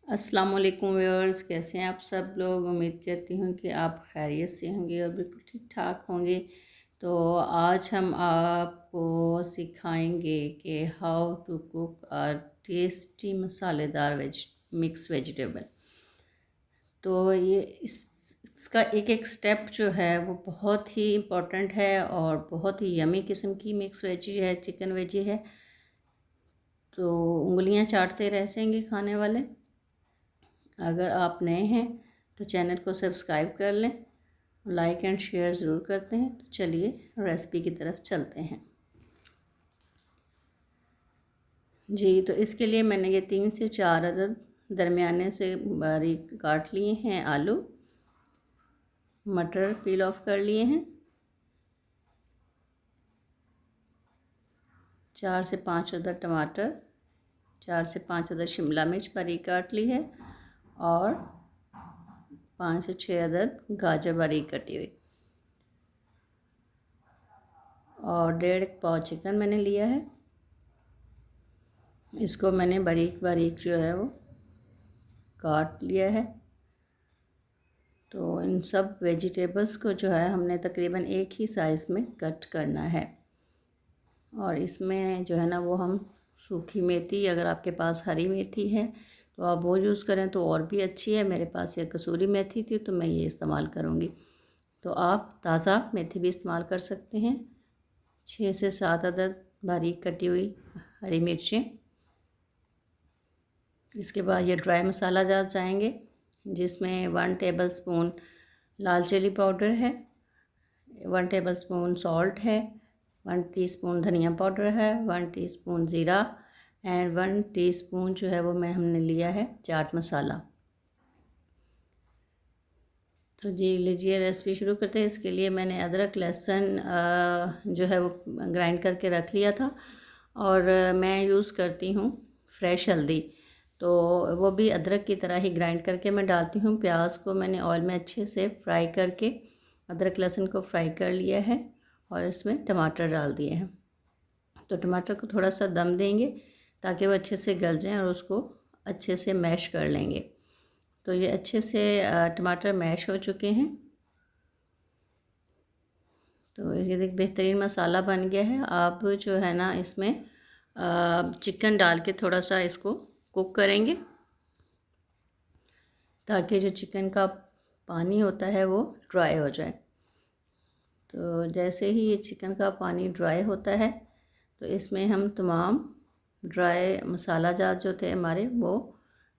अस्सलाम वालेकुम व्यूअर्स, कैसे हैं आप सब लोग। उम्मीद करती हूँ कि आप खैरियत से होंगे और बिल्कुल ठीक ठाक होंगे। तो आज हम आपको सिखाएंगे कि how to cook a tasty मसालेदार मिक्स वेजिटेबल। तो ये इसका एक एक स्टेप जो है वो बहुत ही इम्पोर्टेंट है और बहुत ही यमी किस्म की मिक्स वेजी है, चिकन वेजी है। तो उंगलियां चाटते रह जाएंगे खाने वाले। अगर आप नए हैं तो चैनल को सब्सक्राइब कर लें, लाइक एंड शेयर ज़रूर करते हैं। तो चलिए रेसिपी की तरफ चलते हैं जी। तो इसके लिए मैंने ये 3 से 4 अदद दरमियाने से बारीक काट लिए हैं आलू। मटर पील ऑफ कर लिए हैं। 4 से 5 अदद टमाटर, 4 से 5 अदद शिमला मिर्च बारीक काट ली है और 5 से 6 अदद गाजर बारीक कटी हुई और 1.5 पाव चिकन मैंने लिया है। इसको मैंने बारीक बारीक जो है वो काट लिया है। तो इन सब वेजिटेबल्स को जो है हमने तकरीबन एक ही साइज़ में कट करना है। और इसमें जो है ना वो हम सूखी मेथी, अगर आपके पास हरी मेथी है तो आप वो यूज़ करें तो और भी अच्छी है। मेरे पास ये कसूरी मेथी थी तो मैं ये इस्तेमाल करूँगी। तो आप ताज़ा मेथी भी इस्तेमाल कर सकते हैं। 6 से 7 अदद बारीक कटी हुई हरी मिर्चें। इसके बाद ये ड्राई मसाला जार जाएंगे, जिसमें 1 टेबलस्पून लाल चिली पाउडर है, 1 टेबलस्पून सॉल्ट है, 1 टीस्पून धनिया पाउडर है, 1 टीस्पून ज़ीरा एंड 1 टीस्पून जो है वो हमने लिया है चाट मसाला। तो जी लीजिए रेसिपी शुरू करते हैं। इसके लिए मैंने अदरक लहसुन जो है वो ग्राइंड करके रख लिया था और मैं यूज़ करती हूँ फ्रेश हल्दी। तो वो भी अदरक की तरह ही ग्राइंड करके मैं डालती हूँ। प्याज को मैंने ऑयल में अच्छे से फ्राई करके अदरक लहसुन को फ्राई कर लिया है और इसमें टमाटर डाल दिए हैं। तो टमाटर को थोड़ा सा दम देंगे ताकि वो अच्छे से गल जाएं और उसको अच्छे से मैश कर लेंगे। तो ये अच्छे से टमाटर मैश हो चुके हैं। तो ये देख बेहतरीन मसाला बन गया है। आप जो है ना इसमें चिकन डाल के थोड़ा सा इसको कुक करेंगे ताकि जो चिकन का पानी होता है वो ड्राई हो जाए। तो जैसे ही ये चिकन का पानी ड्राई होता है तो इसमें हम तमाम ड्राई मसाला जात जो थे हमारे वो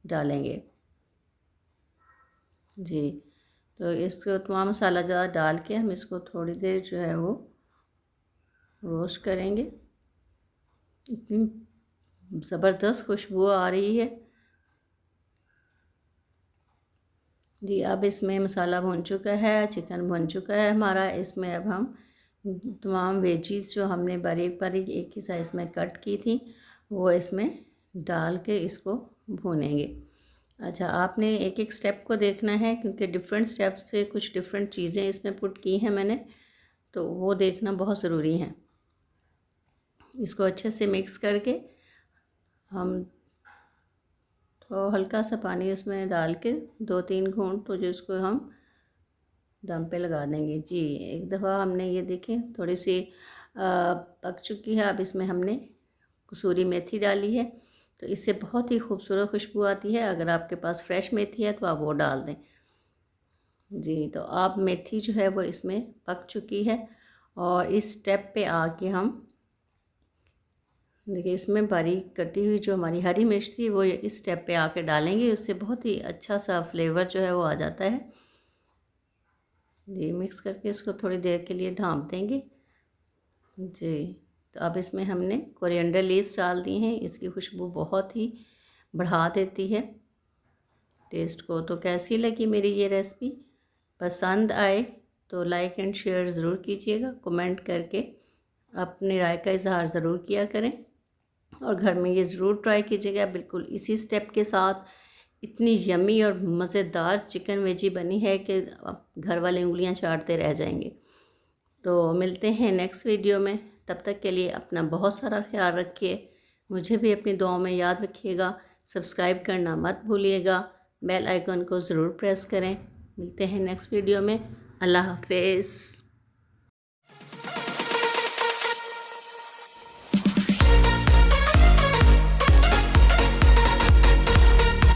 डालेंगे जी। तो इसको तमाम मसाला जात डाल के हम इसको थोड़ी देर जो है वो रोस्ट करेंगे। इतनी ज़बरदस्त खुशबू आ रही है जी। अब इसमें मसाला भुन चुका है, चिकन भुन चुका है हमारा। इसमें अब हम तमाम वेजीज जो हमने बारीक बारीक एक ही साइज़ में कट की थी वो इसमें डाल के इसको भूनेंगे। अच्छा, आपने एक एक स्टेप को देखना है क्योंकि डिफरेंट स्टेप्स पे कुछ डिफरेंट चीज़ें इसमें पुट की हैं मैंने, तो वो देखना बहुत ज़रूरी है। इसको अच्छे से मिक्स करके हम तो हल्का सा पानी उसमें डाल के 2-3 घूंट तो जो इसको हम दम पे लगा देंगे जी। एक दफ़ा हमने ये देखें थोड़ी सी पक चुकी है। अब इसमें हमने कसूरी मेथी डाली है तो इससे बहुत ही खूबसूरत खुशबू आती है। अगर आपके पास फ्रेश मेथी है तो आप वो डाल दें जी। तो आप मेथी जो है वो इसमें पक चुकी है और इस स्टेप पे आके हम देखिए इसमें बारीक कटी हुई जो हमारी हरी मिर्च थी वो इस स्टेप पे आके डालेंगे। उससे बहुत ही अच्छा सा फ्लेवर जो है वो आ जाता है जी। मिक्स करके इसको थोड़ी देर के लिए ढाँप देंगे जी। तो अब इसमें हमने कोरिएंडर लीव्स डाल दी हैं। इसकी खुशबू बहुत ही बढ़ा देती है टेस्ट को। तो कैसी लगी मेरी ये रेसिपी? पसंद आए तो लाइक एंड शेयर ज़रूर कीजिएगा। कमेंट करके अपनी राय का इजहार ज़रूर किया करें और घर में ये ज़रूर ट्राई कीजिएगा। बिल्कुल इसी स्टेप के साथ इतनी यमी और मज़ेदार चिकन वेजी बनी है कि घर वाले उंगलियां चाटते रह जाएंगे। तो मिलते हैं नेक्स्ट वीडियो में। तब तक के लिए अपना बहुत सारा ख्याल रखिए। मुझे भी अपनी दुआओं में याद रखिएगा। सब्सक्राइब करना मत भूलिएगा, बेल आइकन को ज़रूर प्रेस करें। मिलते हैं नेक्स्ट वीडियो में। अल्लाह हाफिज़।